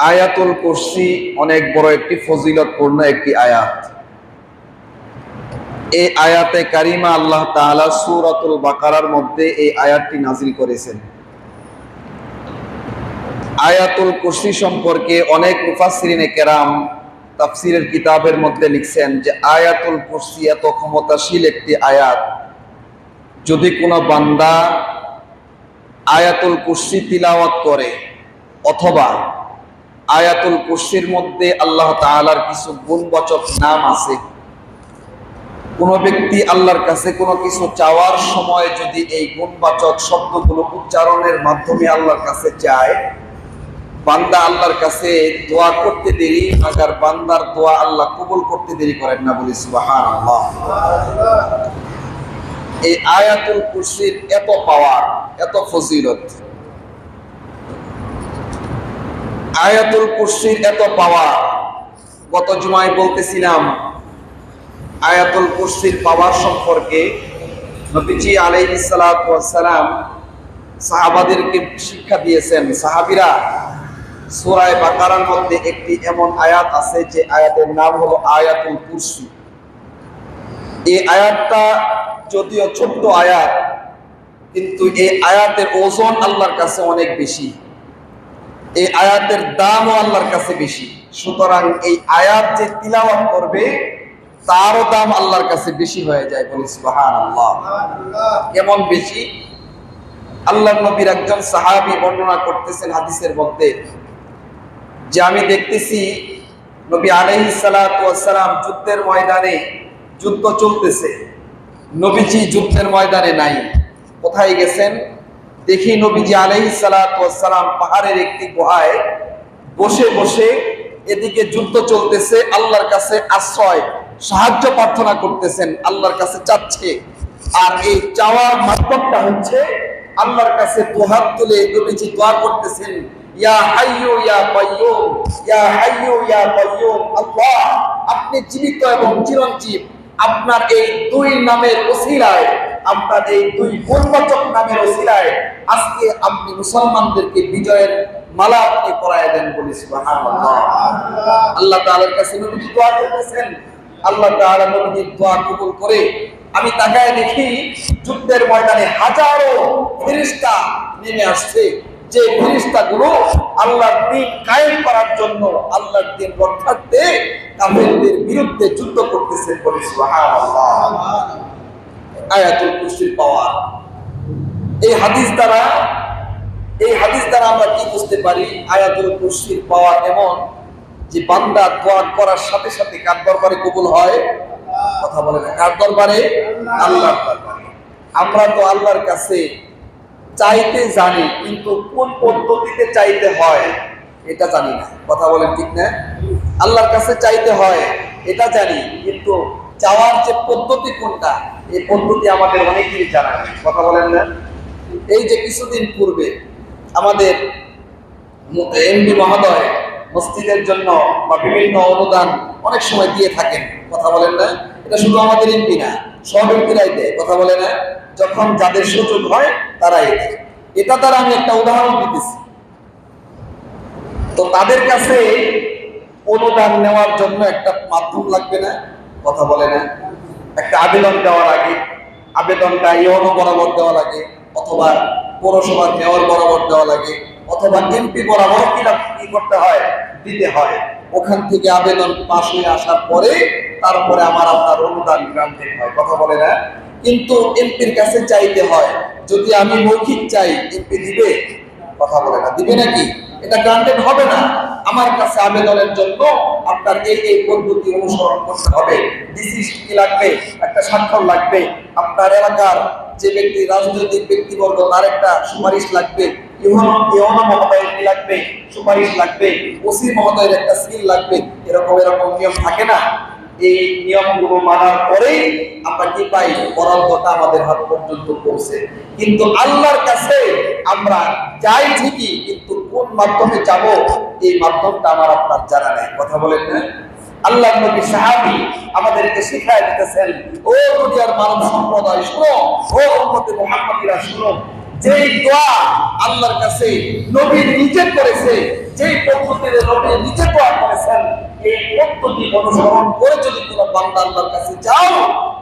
আয়াতুল কুরসি অনেক বড় একটি ফজিলতপূর্ণ একটি আয়াত। এই আয়াতে কারিমা আল্লাহ তাআলা সূরাতুল বাকারার মধ্যে এই আয়াতটি নাযিল করেছেন। আয়াতুল কুরসি সম্পর্কে অনেক মুফাসসিরিনে কেরাম তাফসীরের কিতাবের মধ্যে লিখছেন যে আয়াতুল কুরসি এত ক্ষমতাশীল একটি আয়াত, যদি কোনো বান্দা আয়াতুল কুরসি তিলাওয়াত করে অথবা আয়াতুল কুরসির মধ্যে আল্লাহ তাআলার কিছু গুণবাচক নাম আছে, কোন ব্যক্তি আল্লাহর কাছে কোনো কিছু চাওয়ার সময় যদি এই গুণবাচক শব্দগুলো উচ্চারণের মাধ্যমে আল্লাহর কাছে চায়, বান্দা আল্লাহর কাছে দোয়া করতে দেরি, আগার বান্দার দোয়া আল্লাহ কবুল করতে দেরি করেন না, বলি সুবহানাল্লাহ। এই আয়াতুল কুরসির এত পাওয়ার, এত ফজিলত, আয়াতুল কুরসির এত পাওয়ার। গত জুমায় বলতেছিলাম আয়াতুল কুরসির পাওয়ার সম্পর্কে। নবীজি আলাইহিস সালাতু ওয়াস সালাম সাহাবাদেরকে শিক্ষা দিয়েছেন। সাহাবীরা সূরা বাকারার মধ্যে একটি এমন আয়াত আছে যে আয়াতের নাম হলো আয়াতুল কুরসি। এই আয়াতটা যদিও ছোট্ট আয়াত, কিন্তু এই আয়াতের ওজন আল্লাহর কাছে অনেক বেশি, এই আয়াতের দামও আল্লাহর কাছে বেশি। সুতরাং এই আয়াত যে তিলাওয়াত করবে তারও দাম আল্লাহর কাছে বেশি হয়ে যায়, বলি সুবহানাল্লাহ। কেমন বেশি? আল্লাহর নবীর একজন সাহাবী বর্ণনা করতেছেন হাদিসের মধ্যে যে আমি দেখতেছি নবী আলাইহিস সালাতু ওয়াস সালাম যুদ্ধের ময়দানে, যুদ্ধ চলতেছে, নবীজি যুদ্ধের ময়দানে নাই। কোথায় গেছেন? দেখি নবীজি আলাইহিস সালাতু ওয়াস সালাম পাহাড়ের একটি গুহায় বসে বসে এদিকে যুদ্ধ চলতেছে, আল্লাহর কাছে আশ্রয় সাহায্য প্রার্থনা করতেছেন, আল্লাহর কাছে চাচ্ছে। আর এই চাওয়ার মাধ্যমটা হচ্ছে আল্লাহর কাছে দুহাত তুলে নবীজি দোয়া করতেছেন, ইয়া হাইয়ু ইয়া কাইয়ুম, ইয়া হাইয়ু ইয়া কাইয়ুম। আল্লাহ, আপনি জীবিত এবং চিরঞ্জীব, আপনার এই দুই নামের ওসিলায়, আপনার এই দুই গুণবাচক নামের ওসিলায় আজকে আপনি মুসলমানদেরকে বিজয়ের মালা আপনি পরায় দেন, বলি সুবহানাল্লাহ। আল্লাহ তাআলার কাছে নবীজি দোয়া করতেছেন, আল্লাহ তাআলা নবীজির দোয়া কবুল করে আমি তাকায় দেখি যুদ্ধের ময়দানে হাজারো ফেরেশতা নেমে আসছে, যে ফেরেশতাগুলো আল্লাহর দ্বীন কায়েম করার জন্য, আল্লাহর দ্বীন রক্ষার্থে কাফেরদের বিরুদ্ধে যুদ্ধ করতেছে, বলি সুবহানাল্লাহ। আয়াতুল কুরসির পাওয়ার। এই হাদিস দ্বারা আমরা কি বুঝতে পারি? আয়াতুল কুরসির পাওয়ার এমন যে বান্দা দোয়া করার সাথে সাথে কার দরবারে কবুল হয়? কথা বলে না, কার দরবারে? আল্লাহর দরবারে। আমরা তো আল্লাহর কাছে চাইতে জানি, কিন্তু কোন পদ্ধতিতে চাইতে হয় এটা জানি না। কথা বলেন ঠিক না? আল্লাহর কাছে চাইতে হয় এটা জানি, কিন্তু চাওয়ার যে পদ্ধতি কোনটা, এই পদ্ধতি আমাদের অনেকেরই জানা নেই। কথা বলেন না? এই যে কিছুদিন পূর্বে আমাদের এমপি মহোদয় মসজিদের জন্য বা বিভিন্ন অনুদান অনেক সময় দিয়ে থাকেন। কথা বলেন না? এটা শুধু আমাদের এমপি না, সব এমপিরাই দেয়। কথা বলে না? যখন যাদের সুযোগ হয় তারাই দেয়। এটা দ্বারা আমি একটা উদাহরণ দিতেছি। তো তাদের কাছে অনুদান নেওয়ার জন্য একটা মাধ্যম লাগবে না? কথা বলে না? একটা আবেদন দেওয়ার আগে আবেদনটা ইউনো বরাবর দেওয়া লাগে, অথবা পৌরসভার মেয়র বরাবর দেওয়া লাগে, অথবা এমপি বরাবর কি করতে হয়? দিতে হয়। ওখান থেকে আবেদন পাস হয়ে আসার পরে তারপরে আপনার অনুদান গ্রান্টেড হয়। কথা বলে না? কিন্তু এমপির কাছে চাইতে হয়। যদি আমি মৌখিক চাই, এমপি দিবে? কথা বলে না, দিবে নাকি? এটা গ্রান্টেড হবে না। আমার কাছে আবেদনের জন্য আপনার এই পদ্ধতি অনুসরণ করতে হবে। ডিসি কি লাগবে? একটা স্বাক্ষর লাগবে। আপনার এলাকার যে ব্যক্তি, রাজনৈতিক ব্যক্তিবর্গ, তার একটা সুপারিশ লাগবে। ইউনো মহোদয়ের কি লাগবে? সুপারিশ লাগবে। ওসি মহোদয়ের একটা সিল লাগবে। এরকম নিয়ম থাকে না? এই নিয়মগুলো মানার পরেই আমরা কি পাই? বরাদ্দটা আমাদের হাত পর্যন্ত পৌঁছে। কিন্তু আল্লাহর কাছে আমরা যাই ঠিকই, কিন্তু কোন মাধ্যমে যাব এই মাধ্যমটা আমার আপনার জানা নেই। কথা বলেন না? আল্লাহর নবী সাহাবী আমাদেরকে শিখায় দিতেছেন, ও দুনিয়ার মানব সম্প্রদায় শুনো, ও উম্মতে মুহাম্মাদিরা শুনো, যেই দোয়া আল্লাহর কাছে নবী নিজে করেছে, যেই পদ্ধতিতে নবী নিজে দোয়া করেছেন, এই পদ্ধতি অনুসরণ করে যদি কোনো বান্দা আল্লাহর কাছে যাও,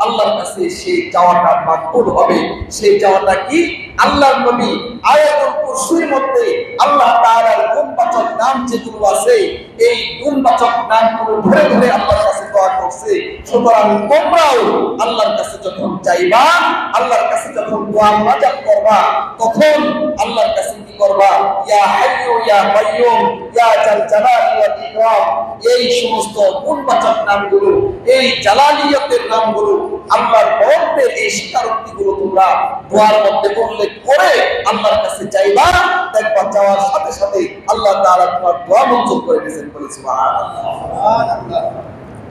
আল্লাহর কাছে সেই চাওয়াটা মাকবুল হবে। সেই চাওয়াটা কি? আল্লাহর নবী আয়াতুল কুরসির মধ্যে আল্লাহ তাআলার গুণবাচক নাম যেগুলো আছে, এই গুণবাচক নামগুলো ধরে ধরে আল্লাহর কাছে দোয়া করছে। সুতরাং তোমরাও আল্লাহর কাছে যখন চাইবা, আল্লাহর কাছে যখন দোয়া মাজাব করবা, তখন আল্লাহর কাছে কি করবা? ইয়া হাইয়্যু ইয়া কাইয়্যুম ইয়া জাল জালালি ওয়াল ইকরাম, এই সমস্ত গুণবাচক নামগুলো, এই জালালিয়াতের নামগুলো, আল্লাহর বরকতের এই স্বীকারোক্তিগুলো তোমরা দোয়ার মধ্যে উল্লেখ করে আল্লাহর কাছে চাইবা। দেখবা চাওয়ার সাথে সাথে আল্লাহ তাআলা তোমার দোয়া মঞ্জুর করে দিয়েছেন। বলে সুবহানাল্লাহ।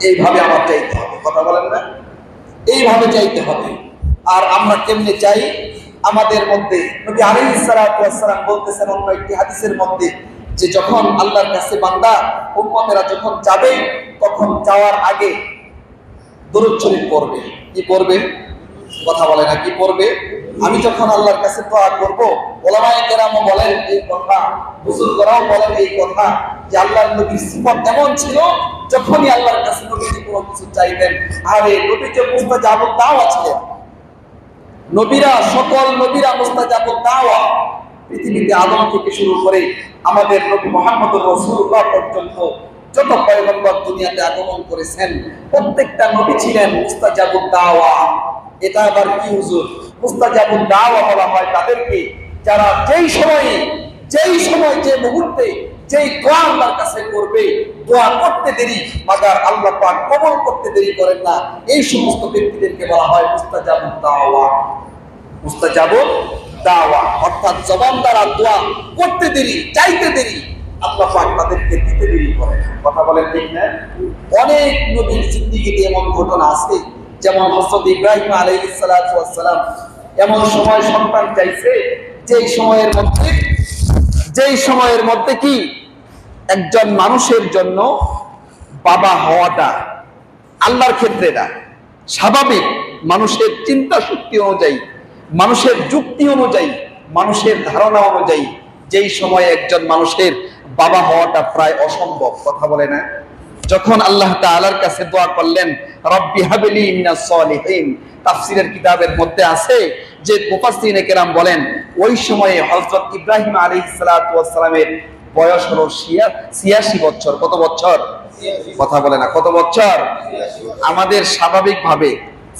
এইভাবে আমার চাইতে হবে, কথা বলেন না? এইভাবে চাইতে হবে। আর আমরা কেমনে চাই? আমাদের মধ্যে নবী আলাইহিস সালাতু ওয়াস সালাম বলতেছেন অন্য একটি হাদিসের মধ্যে, যে যখন আল্লাহর কাছে বান্দা উম্মতেরা যখন যাবে, তখন যাওয়ার আগে দরুদ শরীফ পড়বে। কি পড়বে? কথা বলে না, কি পড়বে? আমি যখন আল্লাহর কাছে দোয়া করব, ওলামায়ে কেরামও বলেন এই কথা, বুজুর্গরাও বলেন এই কথা, যে আল্লাহর নবীর সিফাত এমন ছিল, যখনই আল্লাহর কাছে নবীজি কোনো কিছু চাইতেন, আরে নবী যে মুস্তাজাবুদ দাওয়া ছিলেন। নবীরা, সকল নবীরা মুস্তাজাবুদ দাওয়া। পৃথিবীতে আদম থেকে শুরু করে আমাদের নবী মুহাম্মদুর রাসূলুল্লাহ পর্যন্ত যত পয়গম্বর দুনিয়াতে আগমন করেছেন, প্রত্যেকটা নবী ছিলেন মুস্তাজাবুদ দাওয়া। এটা আবার কি হুজুর? মুস্তাজাবুদ দাওয়া বলা হয় তাদেরকে, যারা যেই সময় যে মুহূর্তে যেই দোয়া আল্লাহর কাছে করবে, দোয়া করতে দেরি মাগার আল্লাহ পাক কবুল করতে দেরি করেন না, এই সমস্ত ব্যক্তিদেরকে বলা হয় মুস্তাজাবুদ দাওয়া। মুস্তাজাবুদ দাওয়া অর্থাৎ জবান দ্বারা দোয়া করতে দেরি, চাইতে দেরি, আল্লাহ পাক তাদেরকে দিতে দেরি করে। কথা বলেন ঠিক না? অনেক নবীর জিন্দেগিতে এমন ঘটনা আছে, যেমন হযরত ইব্রাহিম আলাইহিস সালাতু ওয়াস সালাম এমন সময় সন্তান চাইছে, যেই সময়ের মধ্যে কি একজন মানুষের জন্য বাবা হওয়াটা আল্লাহর ক্ষেত্রে এটা স্বাভাবিক, মানুষের চিন্তা শক্তি অনুযায়ী, মানুষের যুক্তি অনুযায়ী, মানুষের ধারণা অনুযায়ী যেই সময়ে একজন মানুষের বাবা হওয়াটা প্রায় অসম্ভব। কথা বলে না? যখন আল্লাহ তাআলার কাছে দোয়া করলেন, রব্বি হাবলি মিনাস সলিহিন, তাফসীরের কিতাবের মধ্যে আছে যে মুফাসসিরিনে কেরাম বলেন, ওই সময়ে হযরত ইব্রাহিম আলাইহিস সালাতু ওয়াস সালামের বয়স হলো 86 বছর। কত বছর? কথা বলে না, কত বছর? আমাদের স্বাভাবিকভাবে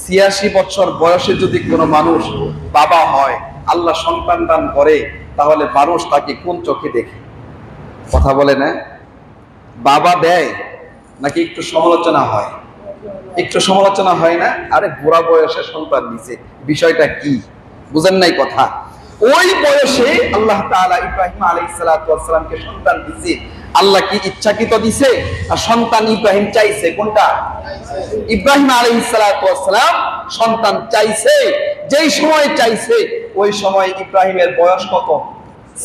86 বছর বয়সে যদি কোনো মানুষ বাবা হয়, আল্লাহ সন্তান দান করে, তাহলে মানুষ তাকে কোন চোখে দেখে? কথা বলে না? বাবা দেয় নাকি একটু সমালোচনা হয়? একটু সমালোচনা হয় না? আরে বুড়া বয়সে সন্তান দিছে, বিষয়টা কি? বুঝেন নাই কথা? ওই বয়সে আল্লাহ তাআলা ইব্রাহিম আলাইহিস সালাতু ওয়াস সালামকে সন্তান দিছে। আল্লাহ কি ইচ্ছাকৃত দিছে, আর সন্তান ইব্রাহিম চাইছে? কোনটা? ইব্রাহিম আলাইহিস সালাতু ওয়াস সালাম সন্তান চাইছে। যেই সময় চাইছে, ওই সময় ইব্রাহিমের বয়স কত?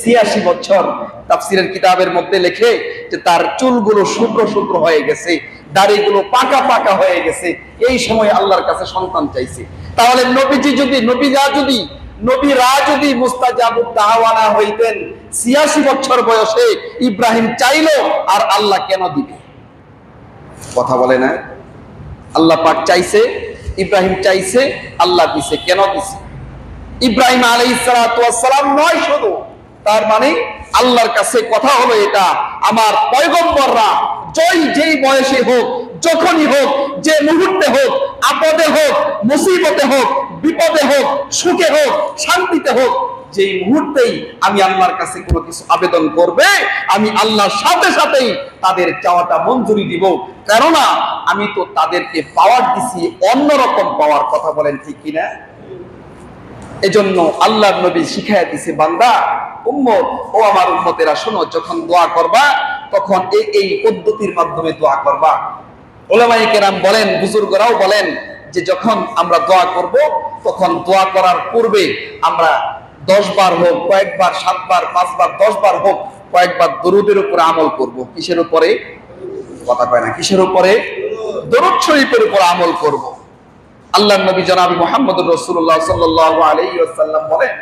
86 বছর। তাফসীরের কিতাবের মধ্যে লেখে যে তার চুলগুলো শুভ্র শুভ্র হয়ে গেছে, দাড়িগুলো পাকা পাকা হয়ে গেছে। এই সময় আল্লাহর কাছে সন্তান চাইছে। তাহলে নবীরা যদি মুস্তাজাবুদ দাওয়া না হইতেন, 86 বছর বয়সে ইব্রাহিম চাইলো, আর আল্লাহ কেন দিবে? কথা বলে না? আল্লাহ পাক চাইছে, ইব্রাহিম চাইছে, আল্লাহ দিছে। কেন দিছে? ইব্রাহিম আলাইহিস সালাতু ওয়াস সালাম নয় শুধু, তার মানে আল্লাহর কাছে কথা হলো এটা, আমার পয়গম্বররা যেই বয়সে হোক, যখনই হোক, যে মুহূর্তে হোক, আপদে হোক, মুসিবতে হোক, বিপদে হোক, সুখে হোক, শান্তিতে হোক, যেই মুহূর্তেই আমি আল্লাহর কাছে কোনো কিছু আবেদন করবে, আমি আল্লাহর সাথে সাথেই তাদের চাওয়াটা মঞ্জুরি দিব। কেননা আমি তো তাদেরকে পাওয়ার দিছি, অন্যরকম পাওয়ার। কথা বলেন ঠিক কিনা? এজন্য আল্লাহর নবী শিখাইয়া দিছে, বান্দা, উম্মত, ও আমার উম্মতেরা শোনো, যখন দোয়া করবা তখন এই পদ্ধতির মাধ্যমে দোয়া করবা। উলামায়ে কেরাম বলেন, বুজুর্গরাও বলেন যে যখন আমরা দোয়া করব, তখন দোয়া করার পূর্বে আমরা 10 বার হোক, কয়েকবার, 7 বার, 5 বার, 10 বার হোক, কয়েকবার দরুদের উপরে আমল করব। কিসের উপরে? কথা কয় না, কিসের উপরে? দরুদ শরীফের উপর আমল করব। আল্লাহর নবী জনাব মুহাম্মদুর রাসূলুল্লাহ সাল্লাল্লাহু আলাইহি ওয়াসাল্লাম বলেন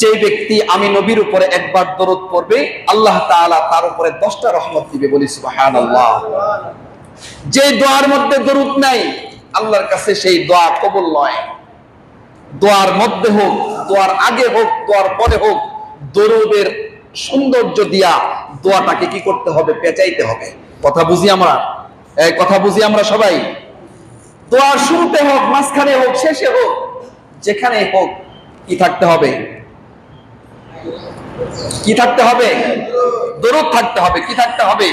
যে ব্যক্তি আমি নবীর উপরে একবার দরুদ পড়বে আল্লাহ তাআলা তার উপরে 10টা রহমত দিবে, বলি সুবহানাল্লাহ। যে দোয়ার মধ্যে দরুদ নাই আল্লাহর কাছে সেই দোয়া কবুল নয়। দোয়ার মধ্যে হোক, দোয়ার আগে হোক, দোয়ার পরে হোক, দরুদের সৌন্দর্য দিয়া দোয়াটাকে কি করতে হবে? পেঁচাইতে হবে। কথা বুঝি আমরা? এই কথা বুঝি আমরা সবাই? দোয়ার শুরুতে হোক, মাঝখানে হোক, শেষে হোক, যেখানে হোক কি থাকতে হবে? কি থাকতে হবে? দরুদ থাকতে হবে। কি থাকতে হবে?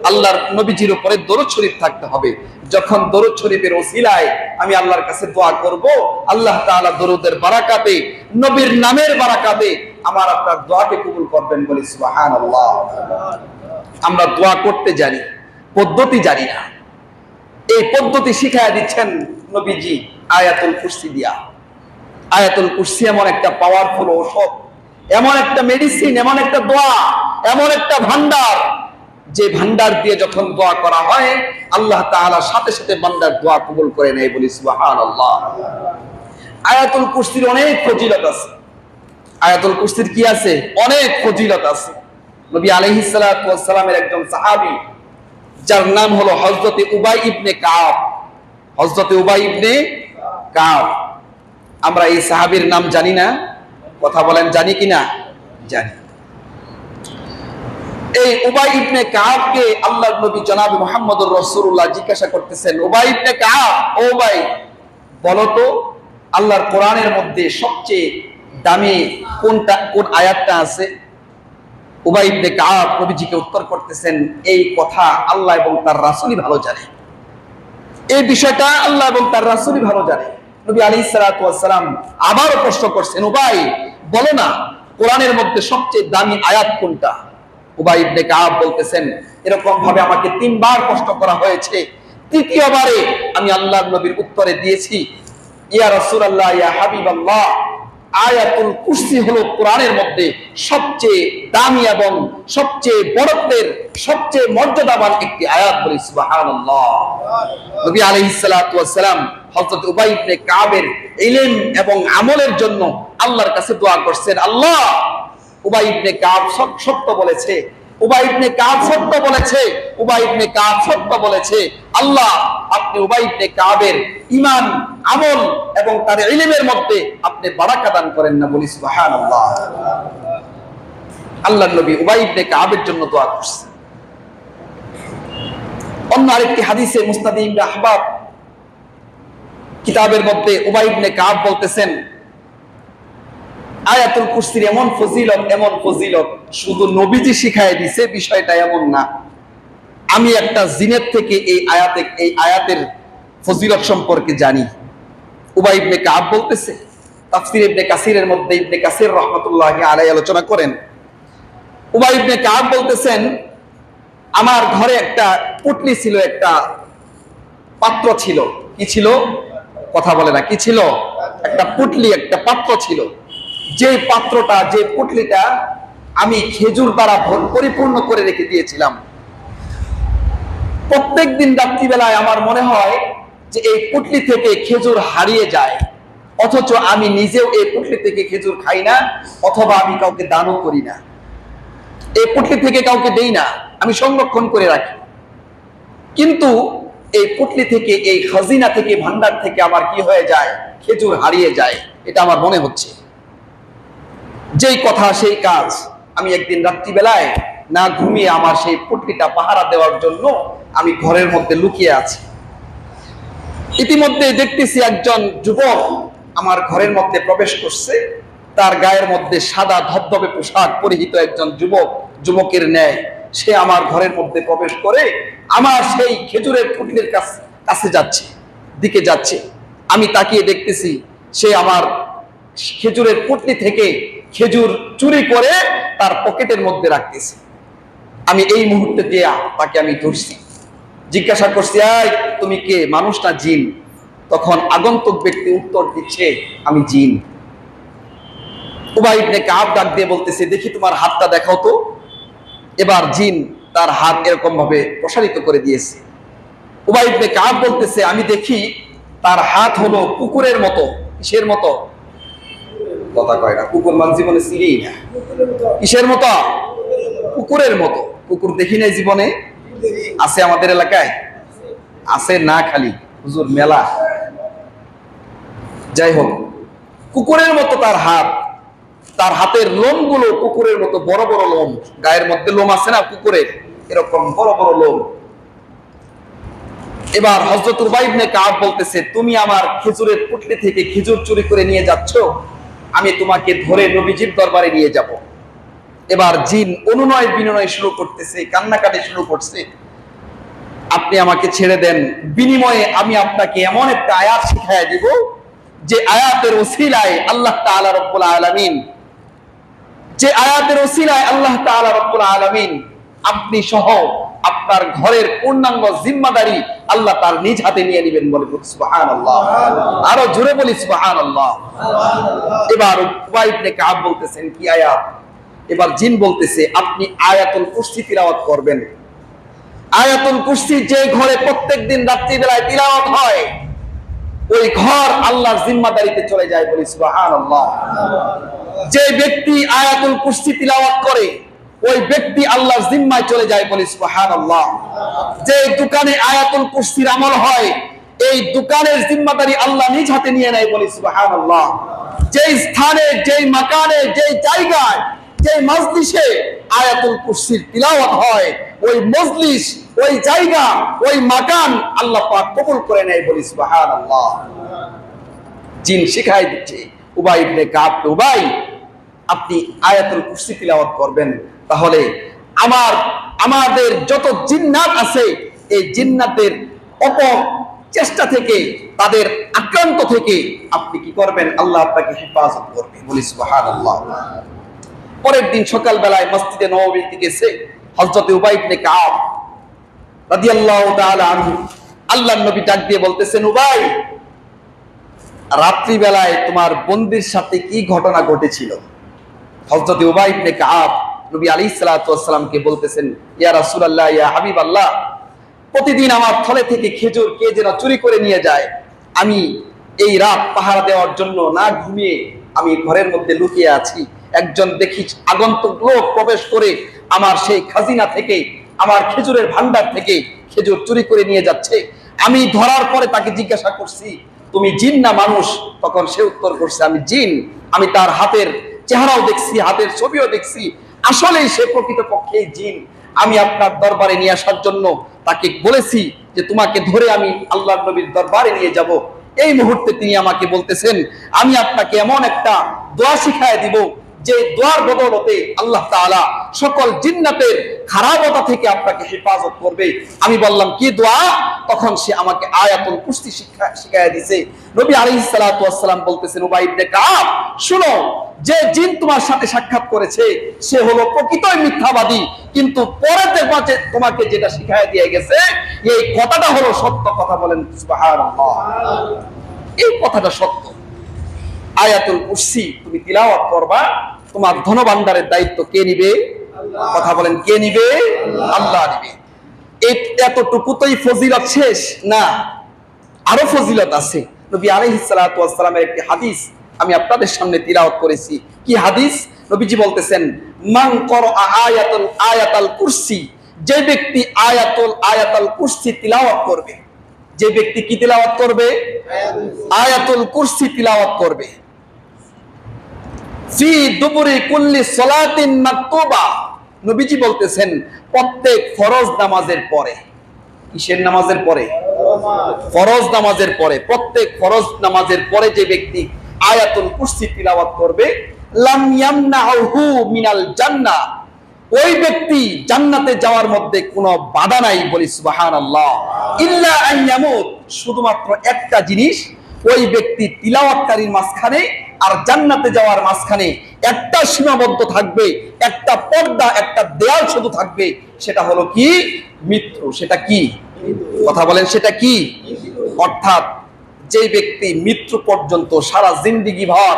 আল্লাহর নবীজির উপরে দরুদ শরীফ থাকতে হবে। যখন দরুদ শরীফের ওসিলায় আমি আল্লাহর কাছে দোয়া করব, আল্লাহ তাআলা দরুদের বারাকাতে, নবীর নামের বারাকাতে আমার আপনার দোয়াকে কবুল করবেন, বলি সুবহানাল্লাহ। আমরা দোয়া করতে জানি, পদ্ধতি জানি না। এই পদ্ধতি শিখায়া দিচ্ছেন নবীজি আয়াতুল কুরসি দিয়া। আয়াতুল কুরসি এমন একটা পাওয়ারফুল ঔষধ, এমন একটা মেডিসিন, এমন একটা দোয়া, এমন একটা ভান্ডার, যে ভান্ডার দিয়ে যখন দোয়া করা হয় আল্লাহ তাআলা সাথে সাথে বান্দার দোয়া কবুল করে নেয়, বলি সুবহানাল্লাহ। আয়াতুল কুরসির অনেক ফজিলত আছে। আয়াতুল কুরসির কি আছে? অনেক ফজিলত আছে। নবী আলাইহিস সালাতু ওয়াস সালামের একজন সাহাবী যার নাম হলো হযরতে উবাই ইবনে কাব। হযরতে উবাই ইবনে কাব। আমরা এই সাহাবীর নাম জানি না? কথা বলেন, জানি কিনা? জানি। এই উবাই ইবনে কাবকে আল্লাহর নবী জনাব মুহাম্মদুর রাসূলুল্লাহ জিজ্ঞাসা করতেছেন, উবাই ইবনে কাব, ও উবাই, বলো তো আল্লাহর কোরআনের মধ্যে সবচেয়ে দামি কোনটা, কোন আয়াতটা আছে? উবাই ইবনে কাব নবীজিকে উত্তর করতেছেন, এই কথা আল্লাহ এবং তার রাসূলই ভালো জানে। এই বিষয়টা আল্লাহ এবং তার রাসূলই ভালো জানে। নবী আলাইহিস সালাতু ওয়াস সালাম আবারও প্রশ্ন করছেন, উবাই বলো না কোরআনের মধ্যে সবচেয়ে দামি আয়াত কোনটা? উবাই ইবনে কাব বলতেছেন, এরকম ভাবে আমাকে 3 বার প্রশ্ন করা হয়েছে, তৃতীয়বারে আমি আল্লাহর নবীর উত্তরে দিয়েছি, ইয়া রাসূলুল্লাহ, ইয়া হাবিবাল্লাহ, আয়াতুল কুরসি হলো কোরআনের মধ্যে সবচেয়ে দামি এবং সবচেয়ে বড়ত্বের, সবচেয়ে মর্যাদাবান একটি আয়াত, বলি সুবহানাল্লাহ। নবী আলাইহিস সালাতু ওয়াস সালাম হযরত উবাই ইবনে কাবের ইলম এবং আমলের জন্য আল্লাহর কাছে দোয়া করছেন, আল্লাহ উবাই ইবনে কাব সত্য বলেছে, উবাই ইবনে কাব সত্য বলেছে, উবাই ইবনে কাব সত্য বলেছে। আল্লাহ আপনি উবাই ইবনে কাবের ঈমান, আমল এবং তার ইলমের মধ্যে আপনি বারাকা দান করেন না, বলি সুবহানাল্লাহ। আল্লাহর নবী উবাই ইবনে কাবের জন্য দোয়া করছেন। অন্য আরেকটি হাদিসে মুসনাদ ইবনে আহবাব কিতাবের মধ্যে উবাই ইবনে কাব বলতেছেন, আয়াতুল কুরসির এমন ফজিলত, এমন ফজিলত শুধু নবীজি শিখায় দিছে বিষয়টা এমন না, আমি একটা জিনের থেকে এই আয়াতের ফজিলত সম্পর্কে জানি। উবাই ইবনে কাব বলতেছে, তাফসীর ইবনে কাসিরের মধ্যে ইবনে কাসির রাহমাতুল্লাহি আলাইহি আলোচনা করেন, উবাই ইবনে কাব বলতেছেন, আমার ঘরে একটা পুটলি ছিল, একটা পাত্র ছিল। কি ছিল? কথা বলে না, কি ছিল? একটা পুটলি, একটা পাত্র ছিল। যে পাত্রটা, যে পুটলিটা আমি খেজুর দ্বারা পরিপূর্ণ করে রেখে দিয়েছিলাম। প্রত্যেকদিন রাত্রিবেলায় আমার মনে হয় যে এই পুটলি থেকে খেজুর হারিয়ে যায়, অথচ আমি নিজেও এই পুটলি থেকে খেজুর খাই না, অথবা আমি কাউকে দানও করি না। এই পুটলি থেকে কাউকে দেই না, আমি সংরক্ষণ করে রাখি। কিন্তু এই পুটলি থেকে, এই খাজিনা থেকে, ভান্ডার থেকে আমার কি হয়ে যায়? খেজুর হারিয়ে যায়। এটা আমার মনে হচ্ছে। যেই কথা সেই কাজ। আমি একদিন রাত্রিবেলায় না ঘুমিয়ে আমার সেই পুটলিটা পাহারা দেওয়ার জন্য আমি ঘরের মধ্যে লুকিয়ে আছি। ইতিমধ্যে দেখতেছি একজন যুবক আমার ঘরের মধ্যে প্রবেশ করছে। তার গায়ের মধ্যে সাদা ধবধবে পোশাক পরিহিত একজন যুবকের ন্যায় সে আমার ঘরের মধ্যে প্রবেশ করে আমার সেই খেজুরের পুটলির কাছে যাচ্ছে। আমি তাকিয়ে দেখতেছি সে আমার খেজুরের পুটলি থেকে খেজুর চুরি করে তার পকেটের মধ্যে রাখতেছে। আমি এই মুহূর্তে দিয়া তাকে আমি ধরছি, জিজ্ঞাসা করছি, এই তুমি কে, মানুষ না জিন? তখন আগন্তুক ব্যক্তি উত্তর দিচ্ছে, আমি জিন। উবাই ইবনে কাব ডাক দিয়ে বলতেছে, দেখি তোমার হাতটা দেখাও তো। এবার জিন তার হাত এরকম ভাবে প্রসারিত করে দিয়েছে। উবাই ইবনে কাব বলতেছে, আমি দেখি তার হাত হলো কুকুরের মতো। কিসের মতো? কথা কয় না, কুকুর মান জীবনে চিনেই না। কিসের মতো? কুকুরের মতো। কুকুর দেখি নাই জীবনে? আছে আমাদের এলাকায়? আছে না খালি হুজুর মেলা। যাই হোক, কুকুরের মতো তার হাত, তার হাতের লোমগুলো কুকুরের মতো বড় বড় লোম। গায়ের মধ্যে লোম আছে না কুকুরের, এরকম বড় বড় লোম। এবার হযরত উবাই ইবনে কাব বলতেছে, তুমি আমার খেজুরের পুটলি থেকে খেজুর চুরি করে নিয়ে যাচ্ছ, আমি তোমাকে ধরে নবীজির দরবারে নিয়ে যাব। এবার জিন অনুনয় বিনয় শুরু করতেছে, কান্নাকাটি শুরু করছে, আপনি আমাকে ছেড়ে দেন, বিনিময়ে আমি আপনাকে এমন একটা আয়াত শিখাইয়া দিব যে আয়াতের ওসিলায় আল্লাহ তাআলা রব্বুল আলামিন, যে আয়াতের ওসিলায় আল্লাহ তাআলা রব্বুল আলামিন আপনি সহ আপনার ঘরের পূর্ণাঙ্গ জিম্মাদারি আল্লাহ তার নিজ হাতে নিয়ে নেবেন। বলে সুবহানাল্লাহ, আরো জোরে বলি সুবহানাল্লাহ। এবার উবাই ইবনে কাব বলতেছেন, কি আয়াত? এবার জিন বলতেছে, আপনি আয়াতুল কুরসি তিলাওয়াত করবেন। আয়াতুল কুরসি যে ঘরে প্রত্যেকদিন রাত্রি বেলায় তিলাওয়াত হয়, ওই ঘর আল্লাহর জিম্মাদারিতে চলে যায়। বলি সুবহানাল্লাহ। যে ব্যক্তি আয়াতুল কুরসি তিলাওয়াত করে, ওই ব্যক্তি আল্লাহর জিম্মায় চলে যায়। বলি সুবহানাল্লাহ। যে দোকানে আয়াতুল কুরসির আমল হয়, এই দোকানের জিম্মাদারি আল্লাহ নিজ হাতে নিয়ে নেয়। বলি সুবহানাল্লাহ। যে স্থানে, যে মাকানে, যে জায়গায়, যে মজলিসে আয়াতুল কুরসির তিলাওয়াত হয়, ওই মজলিস, ওই জায়গা, ওই মাকান আল্লাহ পাক কবুল করে নেয়। বলি সুবহানাল্লাহ। জিন শিখাই দিচ্ছে উবাই ইবনে কাবকে, উবাই আপনি আয়াতুল কুরসি তিলাওয়াত করবেন, তাহলে আমাদের যত জিন্নাত আছে, এই জিন্নাতের চেষ্টা থেকে, তাদের আক্রান্ত থেকে আপনি কি করবেন? আল্লাহ আপনাকে হেফাজত করবে। বলি সুবহানাল্লাহ। পরের দিন সকাল বেলায় মসজিদে নববীতে গেছে হযরত উবাই ইবনে কাব রাদিয়াল্লাহু তাআলা আনহু। আল্লাহর নবী ডাক দিয়ে বলতেছেন, উবাই, রাত্রি বেলায় তোমার বন্দির সাথে কি ঘটনা ঘটেছিল? হযরত উবাই ইবনে কাব নবী আলাইহিস সালাতু ওয়াস সালামকে বলতেছেন, ইয়া রাসূলুল্লাহ, ইয়া হাবিবাল্লাহ, প্রতিদিন আমার থলে থেকে খেজুর কে যেন চুরি করে নিয়ে যায়। আমি এই রাত পাহারা দেওয়ার জন্য না ঘুমিয়ে আমি ঘরের মধ্যে লুকিয়ে আছি। একজন দেখি আগন্তুক লোক প্রবেশ করে আমার সেই খাজিনা থেকে, আমার খেজুরের ভান্ডার থেকে খেজুর চুরি করে নিয়ে যাচ্ছে। আমি ধরার পরে তাকে জিজ্ঞাসা করছি, তুমি জিন না মানুষ? তখন সে উত্তর করছে, আমি জিন। আমি তার হাতের চেহারাও দেখছি, হাতের ছবিও দেখছি, আসলেই সে প্রকৃতপক্ষে জিন। আমি আপনার দরবারে নিয়ে আসার জন্য তাকে বলেছি যে তোমাকে ধরে আমি আল্লাহর নবীর দরবারে নিয়ে যাব। এই মুহূর্তে তিনি আমাকে বলতেছেন, আমি আপনাকে এমন একটা দোয়া শিখায় দিব যে দোয়ার বদৌলতে আল্লাহ তাআলা সকল জিন্নাতের খারাপতা থেকে আপনাকে হেফাজত করবে। আমি বললাম, কি দোয়া? তখন সে আমাকে আয়াতুল কুরসি শিখায় দিয়েছে। নবী আলাইহিস সালাতু ওয়াস সালাম বলতেছেন, উবাই ইবনে কাব, শুনো, যে জিন তোমার সাথে সাক্ষাৎ করেছে সে হলো প্রকৃতই মিথ্যাবাদী, কিন্তু পরে তোমাকে যেটা শিখায় দিয়ে গেছে এই কথাটা হলো সত্য কথা। বলেন সুবহানাল্লাহ। এই কথাটা সত্য। আয়াতুল কুরসি তুমি তিলাওয়াত করবা, তোমার ধনভাণ্ডারের দায়িত্ব কে নিবে? কথা বলেন, কে নিবে? আল্লাহ নিবে। এতটুকুতেই ফজিলত শেষ না, আরো ফজিলত আছে। নবী আলাইহিস সালাতু ওয়াস সালামের একটি হাদিস আমি আপনাদের সামনে তিলাওয়াত করেছি। কি হাদিস? নবীজি বলতেছেন, মান ক্বারা আয়াতাল কুরসি, যে ব্যক্তি আয়াতুল কুরসি তিলাওয়াত করবে, যে ব্যক্তি কি তিলাওয়াত করবে? আয়াতুল কুরসি তিলাওয়াত করবে। ফি দুবুরি কুল্লি সালাতিন মাকতুবা, নবীজি বলতেছেন প্রত্যেক ফরজ নামাজের পরে। কিসের নামাজের পরে? ফরজ নামাজের পরে। প্রত্যেক ফরজ নামাজের পরে যে ব্যক্তি আয়াতুল কুরসি তিলাওয়াত করবে, লাম ইয়ামনাহু মিনাল জান্নাহ, ওই ব্যক্তি জান্নাতে যাওয়ার মধ্যে কোনো বাধা নাই। বলি সুবহানাল্লাহ। ইল্লা আন ইয়ামুত, শুধুমাত্র একটা জিনিস, ওই ব্যক্তি তিলাওয়াতকারীর মাঝখানে আর জান্নাতে যাওয়ার মাঝখানে একটা সীমাবদ্ধ থাকবে, একটা পর্দা, একটা দেয়াল শুধু থাকবে। সেটা হলো কি? মৃত্যু। সেটা কি? কথা বলেন, সেটা কি? অর্থাৎ যে ব্যক্তি মৃত্যু পর্যন্ত সারা জিন্দেগি ভর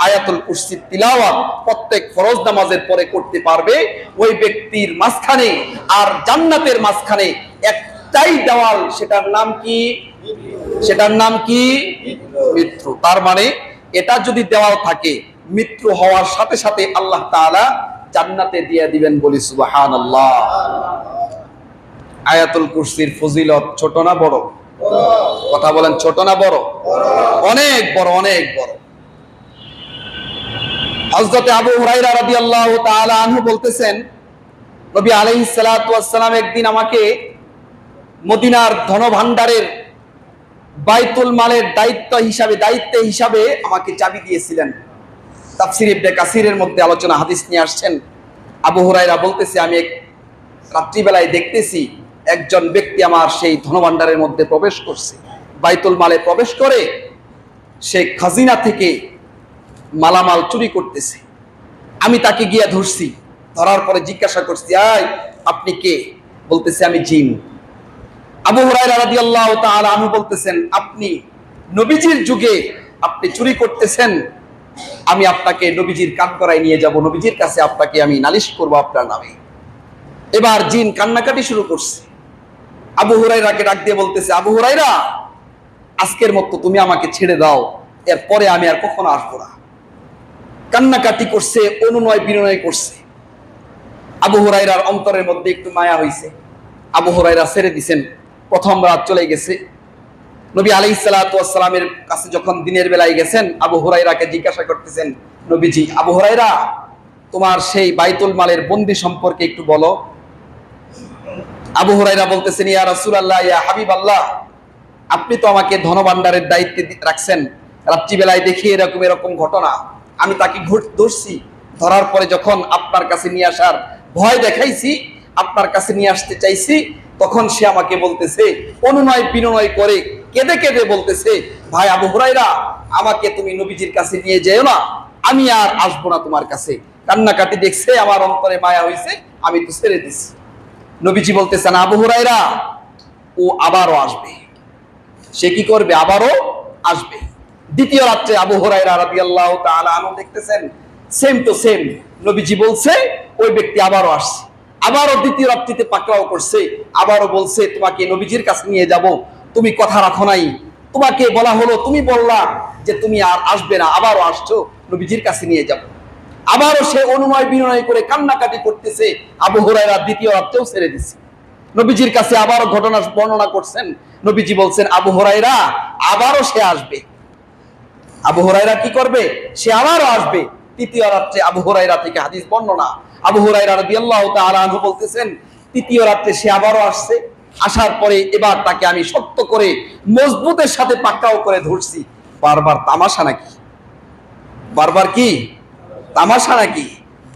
আয়াতুল কুরসি তিলাওয়াত প্রত্যেক ফরজ নামাজের পরে করতে পারবে, ওই ব্যক্তির মাঝখানে আর জান্নাতের মাঝখানে একটাই দেওয়াল। সেটার নাম কি? সেটার নাম কি? মৃত্যু। তার মানে এটা যদি দেওয়াল থাকে মৃত্যু হওয়ার সাথে সাথে আল্লাহ তাআলা জান্নাতে দিয়ে দিবেন, বলি সুবহানাল্লাহ। আয়াতুল কুরসির ফজিলত ছোট না বড়? কথা বলেন, ছোট না বড়? অনেক বড়, অনেক বড়। হযরত আবু হুরায়রা রাদিয়াল্লাহু তাআলা আনহু বলতেছেন, নবী আলাইহিস সালাতু ওয়াস সালাম একদিন আমাকে মদিনার ধনভাণ্ডারের বাইতুল মালের দায়িত্বে হিসাবে আমাকে চাবি দিয়েছিলেন। তাফসীর ইবনে কাসিরের মধ্যে আলোচনা হাদিস নিয়ে আসছেন। আবু হুরায়রা বলতেছে, আমি এক রাত্রিবেলায় দেখতেছি একজন ব্যক্তি আমার সেই ধনভাণ্ডারের মধ্যে প্রবেশ করছে, বাইতুল মালে প্রবেশ করে সে খাজিনা থেকে মালামাল চুরি করতেছে। আমি তাকে গিয়ে ধরছি, ধরার পরে জিজ্ঞাসা করছি, আয় আপনি কে? বলতেছে, আমি জিন। আবু হুরায়রা রাদিয়াল্লাহু তাআলা আনহু বলতেছেন, আপনি নবীজির যুগে আপনি চুরি করতেছেন, আমি আপনাকে নবীজির কাঠগড়ায় নিয়ে যাব, নবীজির কাছে আপনাকে আমি নালিশ করব আপনার নামে। এবার জিন কান্নাকাটি শুরু করছে। আবু হুরায়রাকে ডাক দিয়ে বলতেছে, আবু হুরায়রা, আজকের মতো তুমি আমাকে ছেড়ে দাও, এরপরে আমি আর কখনো আসবো না। কান্নাকাটি করছে, অনুনয় বিনয় করছে। আবু হুরায়রার অন্তরের মধ্যে একটু মায়া হইছে। আবু হুরায়রা ছেড়ে দিছেন। প্রথম রাত চলে গেছে। নবী আলাইহিস সালাতু ওয়াস সালামের কাছে যখন দিনের বেলায় গেছেন, আবু হুরায়রাকে জিজ্ঞাসা করতেছেন, নবীজি, আবু হুরায়রা, তোমার সেই বাইতুল মালের বন্দি সম্পর্কে একটু বলো। আবু হুরায়রা বলতেছেন, ইয়া রাসূলুল্লাহ, ইয়া হাবিবাল্লাহ, আপনি তো আমাকে ধনভাণ্ডারের দায়িত্বে রাখছেন, রাত্রিবেলায় দেখি এরকম এরকম ঘটনা, আমি তাকে ধরছি, ধরার পরে যখন আপনার কাছে নিয়ে আসার ভয় দেখাইছি, আপনার কাছে নিয়ে আসতে চাইছি, তখন সে আমাকে বলতেছে, অনুনয় বিনয় করে কেঁদে কেঁদে বলতেছে, ভাই আবু হুরায়রা, আমাকে তুমি নবীজির কাছে নিয়ে যেও না, আমি আর আসবো না তোমার কাছে। কান্নাকাটি দেখছে, আমার অন্তরে মায়া হইছে, আমি তো ছেড়ে দিছি। নবীজি বলতেছেন, আবু হুরায়রা, ও আবারও আসবে। সে কি করবে? আবারও আসবে। দ্বিতীয় রাত্রে আবু হুরায়রা রাদিয়াল্লাহু তাআলা আনহু দেখতেছেন, সেম টু সেম নবীজি বলছে, ওই ব্যক্তি আবারও আসছে। আবারও দ্বিতীয় রাত্রিতে পাকড়াও করছে, আবারও বলছে, তোমাকে নবীজির কাছে নিয়ে যাব, তুমি কথা রাখো নাই, তোমাকে বলা হলো, তুমি বললা যে তুমি আর আসবে না, আবারও আসছো, নবীজির কাছে নিয়ে যাব। আবারও সে অনুনয় বিনয় করে কান্নাকাটি করতেছে। আবু হুরায়রা দ্বিতীয় রাত্রেও ছেড়ে দিছে। নবীজির কাছে আবারও ঘটনা বর্ণনা করছেন। নবীজি বলছেন, আবু হুরায়রা, আবারও সে আসবে। আবু হুরায়রা কি করবে? সে আবারও আসবে। তৃতীয় রাত্রে আবু হুরায়রা থেকে হাদিস বর্ণনা, আবু হুরায়রা রাদিয়াল্লাহু তাআলা আনহু বলতেছেন, তৃতীয় রাত্রে সে আবারও আসছে। আসার পরে এবার তাকে আমি শক্ত করে মজবুতের সাথে পাকড়াও করে ধরছি। বারবার তামাশা নাকি? বারবার কি তামাশা নাকি?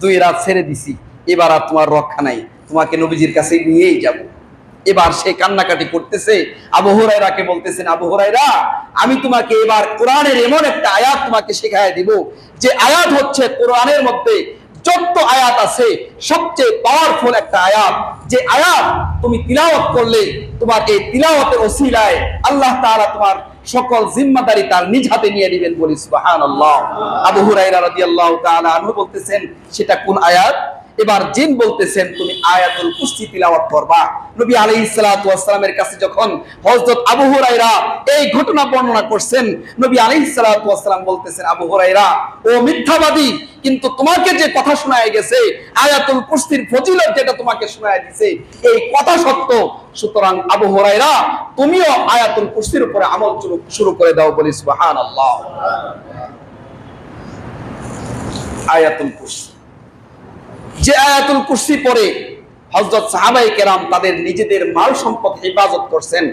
2 রাত ছেড়ে দিছি, এবার আর তোমার রক্ষা নাই, তোমাকে নবীজির কাছে নিয়েই যাব। এবার সে কান্নাকাটি করতেছে। আবু হুরায়রাকে বলতেছেন, আবু হুরায়রা, আমি তোমাকে এবার কোরআনের এমন একটা আয়াত তোমাকে শেখায় দিব, যে আয়াত হচ্ছে কোরআনের মধ্যে যত আয়াত আছে সবচেয়ে পাওয়ারফুল একটা আয়াত, যে আয়াত তুমি তিলাওয়াত করলে তোমার এই তিলাওয়াতের ওসিলায় আল্লাহ তাআলা তোমার সকল জিম্মাদারি তার নিজ হাতে নিয়ে দিবেন, বলি সুবহানাল্লাহ। আবু হুরায়রা রাদিয়াল্লাহু তাআলা আনহু বলতেছেন, সেটা কোন আয়াত? এবার জিন বলতেছেন, তুমি আয়াতুল কুরসি তিলাওয়াত করবা। নবী আলাইহিস সালাতু ওয়াস সালামের কাছে যখন হযরত আবু হুরায়রা এই ঘটনা বর্ণনা করছেন, নবী আলাইহিস সালাতু ওয়াস সালাম বলতেছেন, আবু হুরায়রা, ও মিথ্যাবাদী, কিন্তু তোমাকে যে কথা শোনায় গেছে, আয়াতুল কুরসির ফজিলত যেটা তোমাকে শোনায় দিয়েছে, এই কথা সত্য। সুতরাং আবু হুরায়রা, তুমিও আয়াতুল কুরসির উপরে আমল শুরু করে দাও, বলি সুবহানাল্লাহ। আয়াতুল কুরসি, যে আয়াতুল কুরসি পড়ে হযরত সাহাবায়ে কেরাম তাদের নিজেদের মাল সম্পদ হেফাজত করছেন।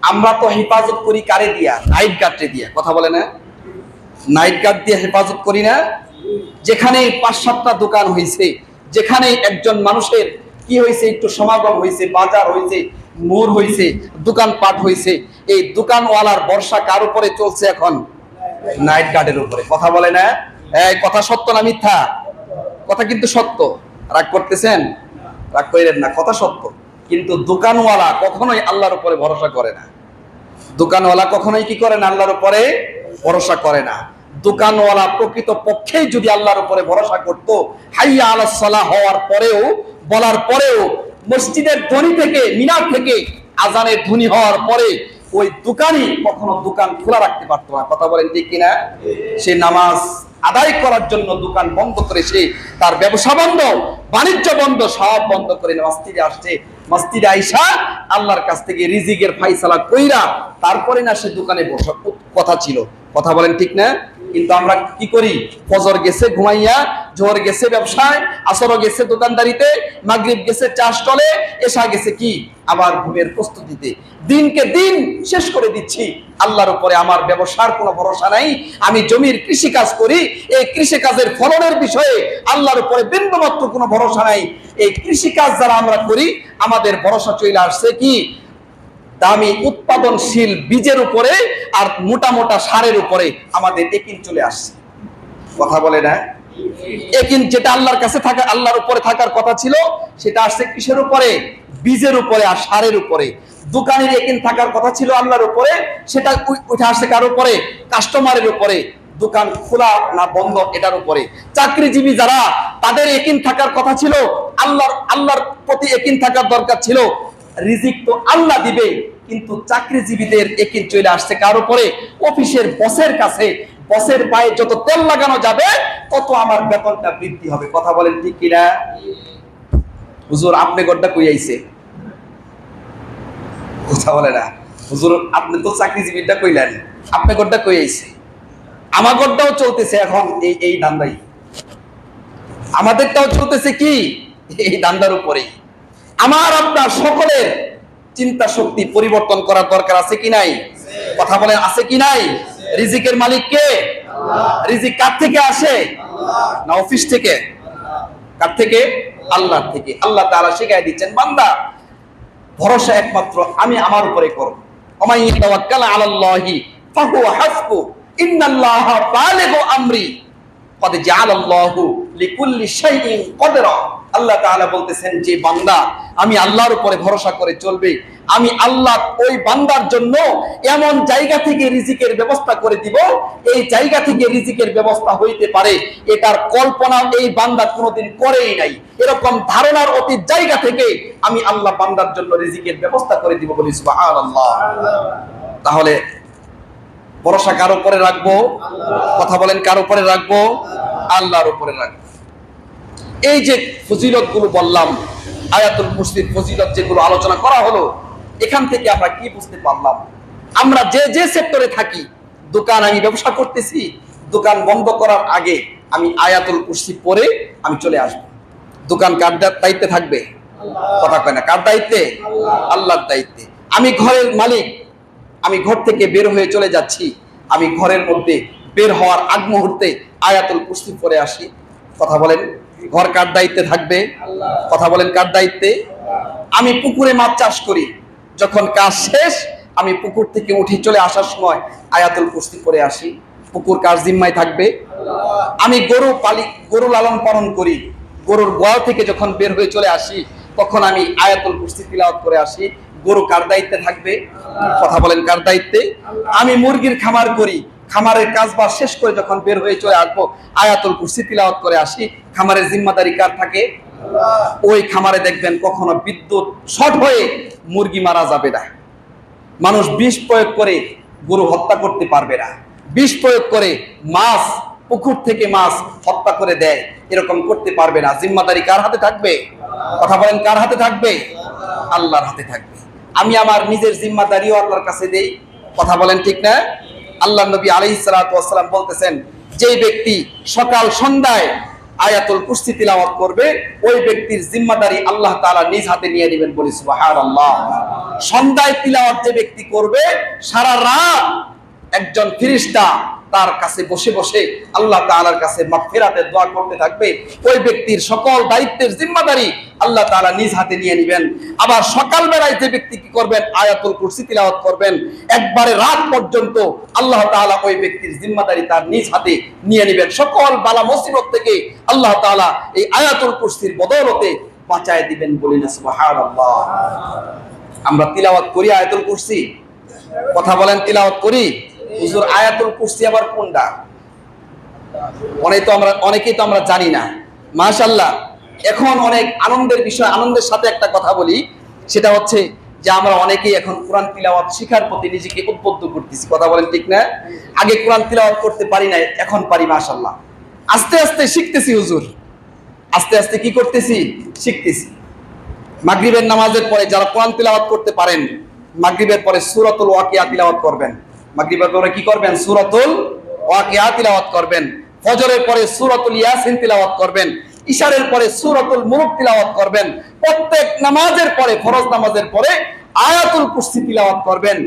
আমরা তো হেফাজত করি কারে দিয়া? নাইট গার্ডে দিয়া। কথা বলে না? নাইট গার্ড দিয়ে হেফাজত করি না? যেখানে 5-7টা দোকান হয়েছে, যেখানে একজন মানুষের কি হয়েছে, একটু সমাগম হয়েছে, বাজার হয়েছে, মোড় হয়েছে, দোকানপাট হয়েছে, এই দোকানওয়ালার ভরসা কার উপরে চলছে এখন? নাইট গার্ডের উপরে। কথা বলে না? এই কথা সত্য না মিথ্যা? কথা কিন্তু সত্য। রাগ করতেছেন? রাগ করেন না, কথা সত্য। কিন্তু দোকানওয়ালা কখনোই আল্লাহর উপরে ভরসা করে না। দোকানওয়ালা কখনোই কি করে না? আল্লাহর উপরে ভরসা করে না। দোকানওয়ালা প্রকৃত পক্ষেই যদি আল্লাহর উপরে ভরসা করত, হাইয়া আলাস সালাহ হওয়ার পরেও, বলার পরেও, মসজিদের ধ্বনি থেকে, মিনার থেকে আজানের ধ্বনি হওয়ার পরে ওই দোকানই কখনো দোকান খোলা রাখতে পারতো না। কথা বলেন ঠিক কিনা? সে নামাজ আদায় করার জন্য দোকান বন্ধ করে সে তার ব্যবসা বন্ধ, বাণিজ্য বন্ধ, সব বন্ধ করে মসজিদে আসছে। মসজিদে আইসা আল্লাহর কাছ থেকে রিজিকের ফাইসালা কইরা তারপরে না সে দোকানে বসার কথা ছিল। কথা বলেন ঠিক না? কিন্তু আমরা কি করি? ফজর গেছে ঘুমাইয়া, জোহর গেছে ব্যবসায়, আসর গেছে দোকানদারিতে, মাগরিব গেছে চা স্টলে, এশা গেছে কি আবার ঘুমের প্রস্তুতিতে। দিনকে দিন শেষ করে দিচ্ছি। আল্লাহর উপরে আমার ব্যবসার কোনো ভরসা নাই। আমি জমির কৃষি কাজ করি, এই কৃষি কাজের ফলনের বিষয়ে আল্লাহর উপরে বিন্দুমাত্র কোনো ভরসা নাই। এই কৃষি কাজ যারা আমরা করি, আমাদের ভরসা চলে আসছে কি দামি উৎপাদনশীল বীজের উপরে আর মোটা মোটা সারের উপরে আমাদের একিন চলে আসছে। কথা বলে না? একিন যেটা আল্লাহর কাছে থাকা, আল্লাহর উপরে থাকার কথা ছিল, সেটা আসছে কিসের উপরে? বীজের উপরে আর সারের উপরে। দোকানের একিন থাকার কথা ছিল আল্লাহর উপরে, সেটা উঠে আসছে কার উপরে? কাস্টমারের উপরে। দোকান খোলা না বন্ধ এটার উপরে। চাকরিজীবী যারা, তাদের একিন থাকার কথা ছিল আল্লাহর প্রতি একিন থাকার দরকার ছিল। রিজিক তো আল্লাহ দিবে, কিন্তু চাকরিজীবীদের একিন চলে আসছে কার উপরে? অফিসের বসের কাছে। বসের পায়ে যত তেল লাগানো যাবে তত আমার বেতনটা বৃদ্ধি হবে। কথা বলেন ঠিক কিনা? হুজুর আপনি গড্ডা কই আইছে? কথা বলে না। হুজুর আপনি তো চাকরিজীবীটা কইলেন, আপনি গড্ডা কই আইছে? আমার গড্ডাও চলতেছে এখন এই ধান্দাই। আমাদেরটাও চলতেছে কি এই ধান্দার উপরেই। আমার আপনার সকলের চিন্তা শক্তি পরিবর্তন করার দরকার আছে কি নাই? কথা বলেন আছে কি নাই? রিজিকের মালিক কে? রিজিক কার থেকে আসে? না অফিস থেকে? কার থেকে? আল্লাহ থেকে। আল্লাহ তাআলা শিখাই দিচ্ছেন, বান্দা ভরসা একমাত্র আমি আমার উপরে করো। ওমাই ইয়াতাওয়াক্কাল আলাল্লাহি ফাহুয়া হাসবু ইন্নাল্লাহা বালিগু আমরি কদ জাআলাল্লাহু লিকুল্লি শাইইন কদরা। আল্লাহ তাআলা বলতেছেন যে বান্দা আমি আল্লাহর উপরে ভরসা করে চলবে, আমি আল্লাহ ওই বান্দার জন্য এমন জায়গা থেকে রিজিকের ব্যবস্থা করে দিব, এই জায়গা থেকে রিজিকের ব্যবস্থা হইতে পারে এটার কল্পনা এই বান্দা কোনোদিন করেই নাই। এরকম ধারণার অতীত জায়গা থেকে আমি আল্লাহ বান্দার জন্য রিজিকের ব্যবস্থা করে দিব বলি সুবহানাল্লাহ। তাহলে ভরসা কার উপরে রাখবো? কথা বলেন কার উপরে রাখবো? আল্লাহর উপরে রাখবো। এই যে ফজিলত গুলো বললাম, আয়াতুল কুরসির ফজিলত যেগুলো আলোচনা করা হলো, এখান থেকে আমরা কি বুঝতে পারলাম? আমরা যে সেক্টরে থাকি, দোকান আমি ব্যবসা করতেছি, দোকান বন্ধ করার আগে আমি আয়াতুল কুরসি পড়ে আমি চলে আসবো। দোকান কার দায়িত্বে থাকবে? কথা কয় না। কার দায়িত্বে? আল্লাহর দায়িত্বে। আমি ঘরের মালিক, আমি ঘর থেকে বের হয়ে চলে যাচ্ছি, আমি ঘরের মধ্যে বের হওয়ার আগ মুহূর্তে আয়াতুল কুরসি পড়ে আসি। কথা বলেন ঘর কার দায়িত্বে থাকবে? কথা বলেন কার দায়িত্বে? আমি পুকুরে মাছ চাষ করি, যখন কাজ শেষ আমি পুকুর থেকে উঠে চলে আসার সময় আয়াতুল কুরসি পড়ে আসি। পুকুর কার জিম্মায় থাকবে? আমি গরু লালন পালন করি, গরুর গোয়াল থেকে যখন বের হয়ে চলে আসি তখন আমি আয়াতুল কুরসি তিলাওয়াত করে আসি। গরু কার দায়িত্বে থাকবে? কথা বলেন কার দায়িত্বে? আমি মুরগির খামার করি, খামারের কাজবাজ শেষ করে যখন বের হয়ে চলে আসবো আয়াতুল কুরসি তিলাওয়াত করে আসি। খামারের জিম্মাদারি কার থাকে? ওই খামারে দেখবেন কখনো বিদ্যুৎ শর্ট হয়ে মুরগি মারা যাবে না, মানুষ বিষ প্রয়োগ করে গরু হত্যা করতে পারবে না, বিষ প্রয়োগ করে মাছ পুকুর থেকে মাছ হত্যা করে দেয়, এরকম করতে পারবে না। জিম্মাদারি কার হাতে থাকবে? কথা বলেন কার হাতে থাকবে? আল্লাহর হাতে থাকবে। আমি আমার নিজের জিম্মাদারিও আল্লাহর কাছে দেই। কথা বলেন ঠিক না? আল্লাহ নবী আলাইহিস সালাতু ওয়াস সালাম বলতেছেন, যে ব্যক্তি সকাল সন্ধ্যায় আয়াতুল কুরসি তিলাওয়াত করবে ওই ব্যক্তির জিম্মাদারি আল্লাহ তাআলা নিজ হাতে নিয়ে নেবেন বলি সুবহানাল্লাহ। সন্ধ্যায় তিলাওয়াত যে ব্যক্তি করবে সারা রাত একজন ফেরেশতা তার কাছে বসে বসে আল্লাহ তাআলার কাছে মাগফিরাতের দোয়া করতে থাকবে। ওই ব্যক্তির সকল দায়িত্বের জিম্মাদারি আল্লাহ তাআলা নিজ হাতে নিয়ে নেবেন। আবার সকাল বেলায় যে ব্যক্তি কি করবেন? আয়াতুল কুরসি তিলাওয়াত করবেন, একবারে রাত পর্যন্ত আল্লাহ তাআলা ওই ব্যক্তির জিম্মাদারি তার নিজ হাতে নিয়ে নেবেন। সকল বালা মুসিবত থেকে আল্লাহ তাআলা এই আয়াতুল কুরসির বদৌলতে বাঁচায় দিবেন বলি না সুবহানাল্লাহ। আমরা তিলাওয়াত করি আয়াতুল কুরসি? কথা বলেন তিলাওয়াত করি? হুজুর আয়াতুল কুরসি আবার কোনটা? অনেকেই তো আমরা জানি না। মাশাআল্লাহ, এখন অনেক আনন্দের বিষয়, আনন্দের সাথে একটা কথা বলি, সেটা হচ্ছে যে আমরা অনেকেই এখন কোরআন তিলাওয়াত শিখার প্রতি নিজেকে উদ্বুদ্ধ করতেছি। কথা বলেন ঠিক না? আগে কোরআন তিলাওয়াত করতে পারি না, এখন পারি মাশাআল্লাহ। আস্তে আস্তে শিখতেছি হুজুর, আস্তে আস্তে কি করতেছি, শিখতেছি। মাগরিবের নামাজের পরে যারা কোরআন তিলাওয়াত করতে পারেন, মাগরিবের পরে সূরাতুল ওয়াকিয়া তিলাওয়াত করবেন। মাগরিবের পরে কি করবেন? সূরাতুল ওয়াকিয়া তিলাওয়াত করবেন। ফজরের পরে সূরাতুল ইয়াসিন তিলাওয়াত করবেন। ইশারের পরে সূরাতুল মুলক তিলাওয়াত করবেন। প্রত্যেক নামাজের পরে, ফরজ নামাজের পরে আয়াতুল কুরসি তিলাওয়াত করবেন।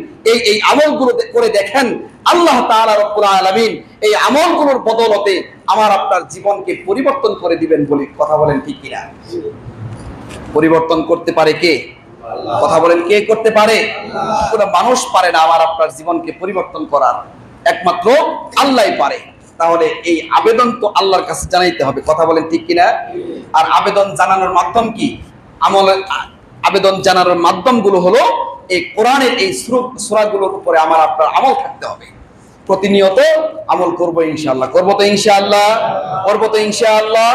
এই আমলগুলো করে দেখেন, আল্লাহ তাআলা রব্বুল আলামিন এই আমলগুলোর বদৌলতে আমার আপনার জীবনকে পরিবর্তন করে দিবেন বলে কথা বলেন, ঠিক কিনা? পরিবর্তন করতে পারে কে? কথা বলেন, কে করতে পারে? কোনো মানুষ পারে না আমার আপনার জীবনকে পরিবর্তন করার, একমাত্র আল্লাহই পারে। তাহলে এই আবেদন তো আল্লাহর কাছে জানাইতে হবে, কথা বলেন ঠিক কিনা? আর আবেদন জানানোর মাধ্যম কি? আবেদন জানানোর মাধ্যমগুলো হলো এই কোরআনের এই সূরাগুলোর উপরে আমার আপনার আমল থাকতে হবে। প্রতিনিয়ত আমল করবো ইনশাআল্লাহ, করবো তো ইনশাআল্লাহ, করবো তো ইনশাআল্লাহ।